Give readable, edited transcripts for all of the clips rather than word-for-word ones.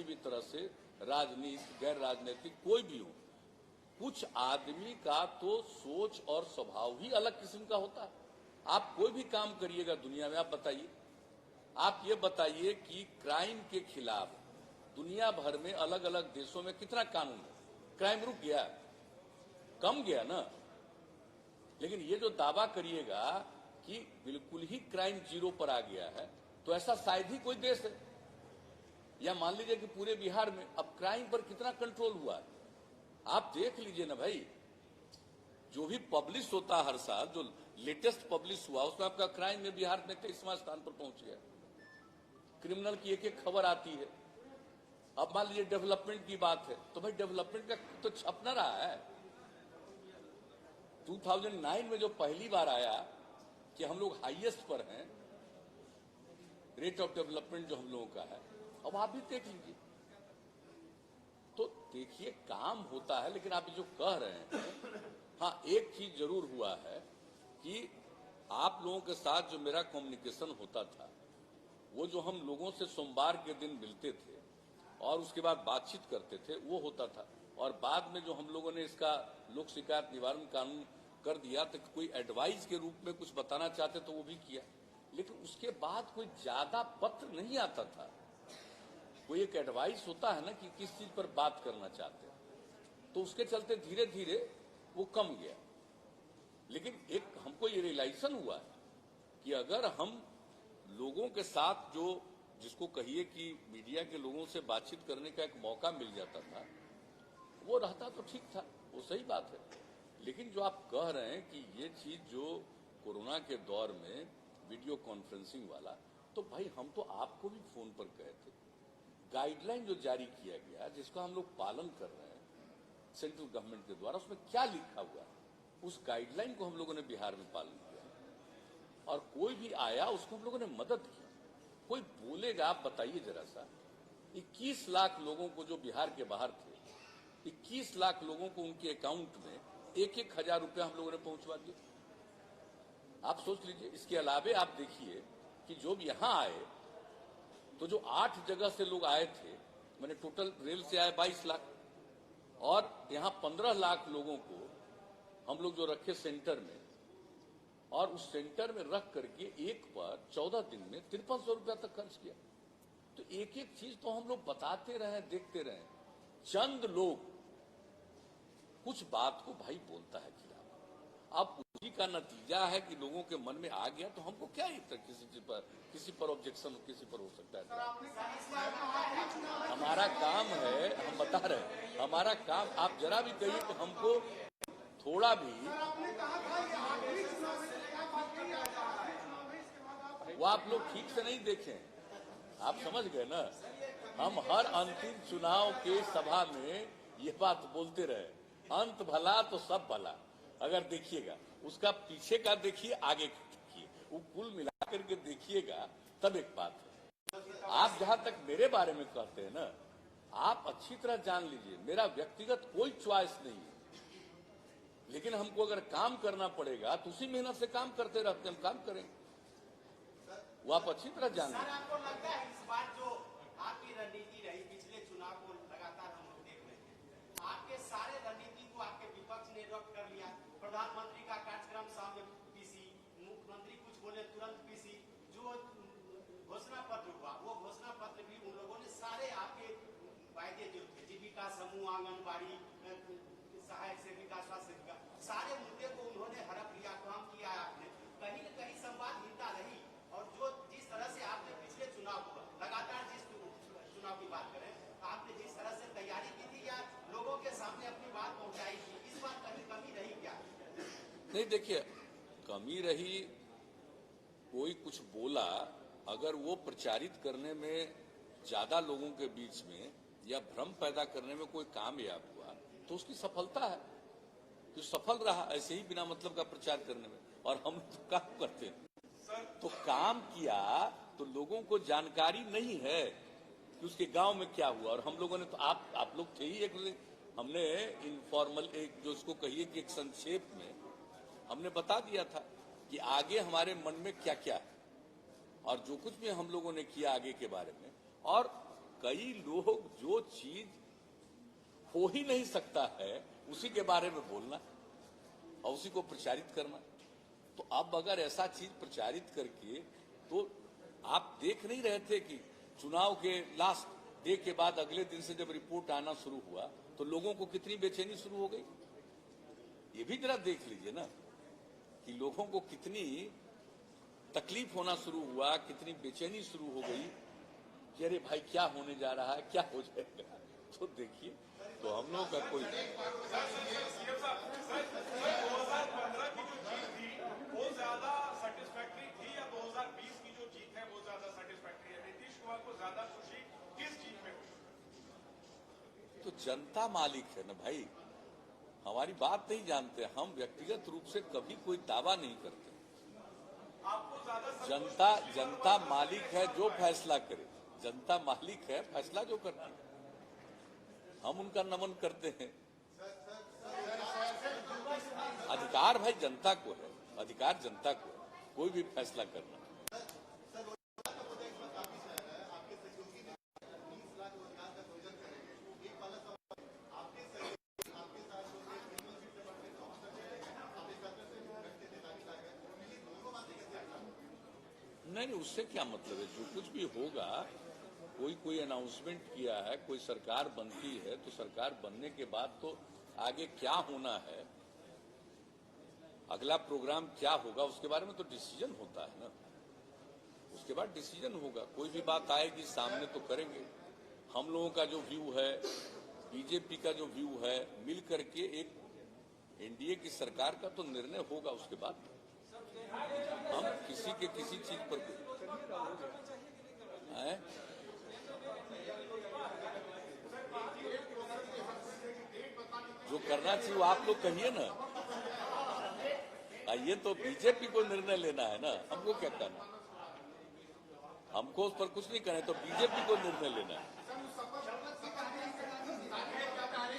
किसी भी तरह से राजनीतिक गैर राजनीतिक कोई भी हो, कुछ आदमी का तो सोच और स्वभाव ही अलग किस्म का होता है। आप कोई भी काम करिएगा दुनिया में, आप बताइए, आप ये बताइए कि क्राइम के खिलाफ दुनिया भर में अलग अलग देशों में कितना कानून है? क्राइम रुक गया? कम गया ना। लेकिन ये जो दावा करिएगा कि बिल्कुल ही क्राइम जीरो पर आ गया है, तो ऐसा शायद ही कोई देश है। या मान लीजिए कि पूरे बिहार में अब क्राइम पर कितना कंट्रोल हुआ है, आप देख लीजिए ना भाई। जो भी पब्लिश होता है हर साल, जो लेटेस्ट पब्लिश हुआ, उसमें आपका क्राइम में बिहार में 23वां स्थान पर पहुंच गया। क्रिमिनल की एक एक खबर आती है। अब मान लीजिए डेवलपमेंट की बात है, तो भाई डेवलपमेंट का तो छप न रहा है। 2009 में जो पहली बार आया कि हम लोग हाईएस्ट पर हैं, रेट ऑफ डेवलपमेंट जो हम लोगों का है, अब आप भी देख लीजिए। तो देखिए काम होता है, लेकिन आप जो कह रहे हैं, हाँ एक चीज जरूर हुआ है कि आप लोगों के साथ जो मेरा कम्युनिकेशन होता था, वो जो हम लोगों से सोमवार के दिन मिलते थे और उसके बाद बातचीत करते थे, वो होता था। और बाद में जो हम लोगों ने इसका लोक शिकायत निवारण कानून कर दिया, तो कोई एडवाइस के रूप में कुछ बताना चाहते तो वो भी किया, लेकिन उसके बाद कोई ज्यादा पत्र नहीं आता था। कोई एक एडवाइस होता है ना कि किस चीज पर बात करना चाहते हैं, तो उसके चलते धीरे धीरे वो कम गया। लेकिन एक हमको ये रियलाइजेशन हुआ है कि अगर हम लोगों के साथ जो, जिसको कहिए कि मीडिया के लोगों से बातचीत करने का एक मौका मिल जाता था, वो रहता तो ठीक था, वो सही बात है। लेकिन जो आप कह रहे हैं कि ये चीज जो कोरोना के दौर में वीडियो कॉन्फ्रेंसिंग वाला, तो भाई हम तो आपको भी फोन पर कहे थे, गाइडलाइन जो जारी किया गया जिसका हम लोग पालन कर रहे हैं सेंट्रल गवर्नमेंट के द्वारा, उसमें क्या लिखा हुआ है, उस गाइडलाइन को हम लोगों ने बिहार में पालन किया और कोई भी आया उसको हम लोगों ने मदद की। कोई बोलेगा, आप बताइए जरा सा, 21 लाख लोगों को जो बिहार के बाहर थे, 21 लाख लोगों को उनके अकाउंट में 1-1 हजार रुपया हम लोगों ने पहुंचवा दिया। आप सोच लीजिए। इसके अलावे आप देखिए कि जो भी यहां आए, तो जो 8 जगह से लोग आए थे, मैंने टोटल रेल से आए 22 लाख, और यहां 15 लाख लोगों को हम लोग जो रखे सेंटर में, और उस सेंटर में रख करके एक पर 14 दिन में 5300 रुपया तक खर्च किया। तो एक एक चीज तो हम लोग बताते रहे, देखते रहे। चंद लोग कुछ बात को भाई बोलता है खिलाफ, अब उसी का नतीजा है कि लोगों के मन में आ गया, तो हमको क्या किसी पर ऑब्जेक्शन किसी पर हो सकता है? हमारा काम है, हम बता रहे हैं, हमारा काम, आप जरा भी कहिए कि हमको थोड़ा भी, वो आप लोग ठीक से नहीं देखें, आप समझ गए ना। हम हर अंतिम चुनाव के सभा में ये बात बोलते रहे, अंत भला तो सब भला। अगर देखिएगा उसका पीछे का देखिए, आगे का देखिए, वो कुल मिलाकर के देखिएगा, तब एक बात है। आप जहां तक मेरे बारे में कहते हैं ना, आप अच्छी तरह जान लीजिए, मेरा व्यक्तिगत कोई च्वाइस नहीं है, लेकिन हमको अगर काम करना पड़ेगा तो उसी मेहनत से काम करते रहते, हम काम करेंगे, वो आप अच्छी तरह जान लीजिए। आपको लगता है इस बार जो आपकी रणनीति रही, पिछले चुनाव को लगातार हम लोग देख रहे हैं, आपके सारे रणनीति को आपके विपक्ष ने रद्द कर लिया। प्रधानमंत्री का कार्यक्रम सामने पीसी, मुख्यमंत्री कुछ बोले तुरंत पीसी, जो घोषणा पत्र हुआ वो घोषणा पत्र भी उन लोगों ने सारे आपके वायदे जो थे, जीविका समूह, आंगनबाड़ी, सहायक सेविका, स्वास्थ्य सेविका, सारे मुद्दे को उन्होंने हड़प लिया, काम किया आपने। कहीं न कहीं संवादहीनता रही, और जो जिस तरह से आपने पिछले चुनाव को लगातार, जिस चुनाव की बात करें, आपने जिस तरह से तैयारी की थी या लोगों के सामने अपनी बात पहुंचाई थी, इस बार कहीं कमी रही क्या? नहीं, देखिए कमी रही, कोई कुछ बोला, अगर वो प्रचारित करने में ज्यादा लोगों के बीच में या भ्रम पैदा करने में कोई कामयाब हुआ, तो उसकी सफलता है कि सफल रहा ऐसे ही बिना मतलब का प्रचार करने में। और हम तो काम करते हैं, तो काम किया तो लोगों को जानकारी नहीं है कि उसके गांव में क्या हुआ। और हम लोगों ने तो, आप लोग थे ही, एक हमने इनफॉर्मल, एक जो उसको कहिए कि एक संक्षेप में हमने बता दिया था कि आगे हमारे मन में क्या क्या है और जो कुछ भी हम लोगों ने किया आगे के बारे में। और कई लोग जो चीज हो ही नहीं सकता है उसी के बारे में बोलना और उसी को प्रचारित करना। तो अब अगर ऐसा चीज प्रचारित करके, तो आप देख नहीं रहे थे कि चुनाव के लास्ट डे के बाद अगले दिन से जब रिपोर्ट आना शुरू हुआ तो लोगों को कितनी बेचैनी शुरू हो गई। ये भी जरा देख लीजिए ना कि लोगों को कितनी तकलीफ होना शुरू हुआ, कितनी बेचैनी शुरू हो गई कि अरे भाई क्या होने जा रहा है, क्या हो जाएगा। तो देखिए, तो हम लोग का कोई वो ज्यादा सेटिस्फैक्टरी थी या 2020 की जो जीत है वो ज्यादा सेटिस्फैक्टरी है? नीतीश कुमार को ज्यादा खुशी किस जीत में हुई? तो जनता मालिक है ना भाई, हमारी बात नहीं जानते हम, व्यक्तिगत रूप से कभी कोई दावा नहीं करते। आपको ज्यादा जनता मालिक है, जो फैसला करे। जनता मालिक है, फैसला जो करती है, हम उनका नमन करते हैं। अधिकार भाई जनता को है, अधिकार जनता को है कोई भी फैसला करना। नहीं, उससे क्या मतलब है। जो कुछ भी होगा, कोई अनाउंसमेंट किया है, कोई सरकार बनती है तो सरकार बनने के बाद तो आगे क्या होना है, अगला प्रोग्राम क्या होगा, उसके बारे में तो डिसीजन होता है ना। उसके बाद डिसीजन होगा, कोई भी बात आएगी सामने तो करेंगे। हम लोगों का जो व्यू है, बीजेपी का जो व्यू है, मिल करके एक एनडीए की सरकार का तो निर्णय होगा। उसके बाद हम किसी के किसी चीज पर है? जो करना चाहिए वो आप लोग कहिए ना। ये तो बीजेपी को निर्णय लेना है ना, हमको क्या करना। हमको उस पर कुछ नहीं करना है, तो बीजेपी को निर्णय लेना है।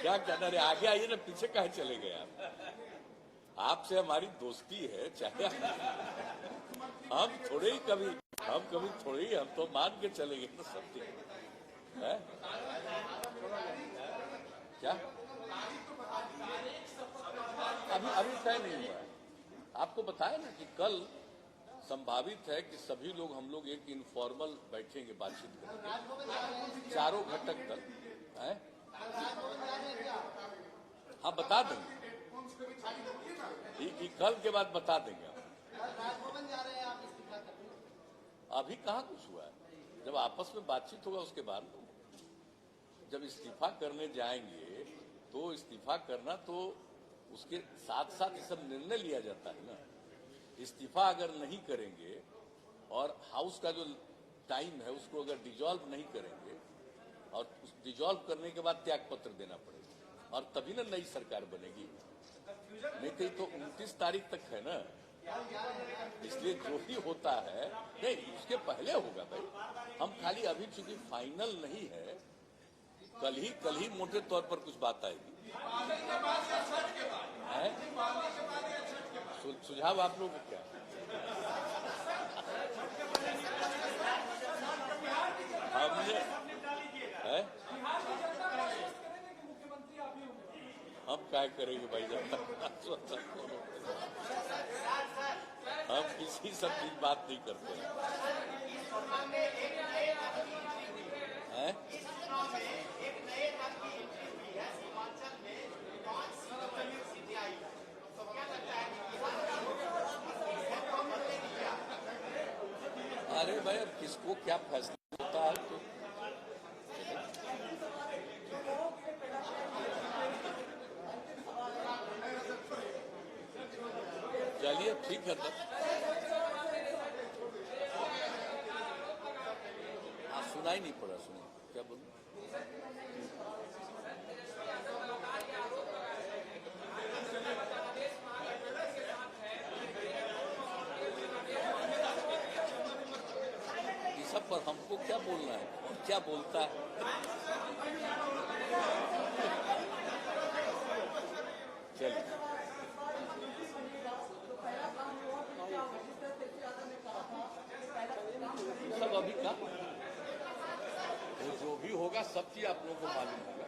क्या कहना रे, आगे आइए ना, पीछे कहाँ चले गए आप। आपसे हमारी दोस्ती है, चाहे हम थोड़े ही हम तो मान के चलेंगे ना सब है। क्या अभी तय नहीं हुआ है। आपको बताया ना कि कल संभावित है कि सभी लोग, हम लोग एक इनफॉर्मल बैठेंगे, बातचीत करेंगे चारों घटक तक है। हाँ, बता देंगे, कल के बाद बता देंगे। अभी कहाँ कुछ हुआ है। जब आपस में बातचीत होगा उसके बाद, जब इस्तीफा करने जाएंगे तो इस्तीफा करना, तो उसके साथ साथ ये सब निर्णय लिया जाता है ना। इस्तीफा अगर नहीं करेंगे और हाउस का जो टाइम है उसको अगर डिजॉल्व नहीं करेंगे, और उस डिजॉल्व करने के बाद त्याग पत्र देना पड़ेगा, और तभी ना नई सरकार बनेगी। नहीं कहीं तो 29 तारीख तक है ना, इसलिए जो भी होता है, नहीं उसके पहले होगा भाई। हम खाली अभी चूंकि फाइनल नहीं है, कल ही मोटे तौर पर कुछ बात आएगी। सुझाव आप लोगों को क्या हमने है? हम क्या करेंगे भाई, जब हम किसी सब की बात नहीं करते हैं। अरे भाई, अब किसको क्या फैसला होता है तो चलिए, ठीक है। तब सुनाई नहीं पड़ा, सुनिए क्या बोलूं। ये सब पर हमको क्या बोलना है, कौन क्या बोलता है। चलिए, सब अभी का जो भी होगा सब चीज आप लोगों को मालूम होगा।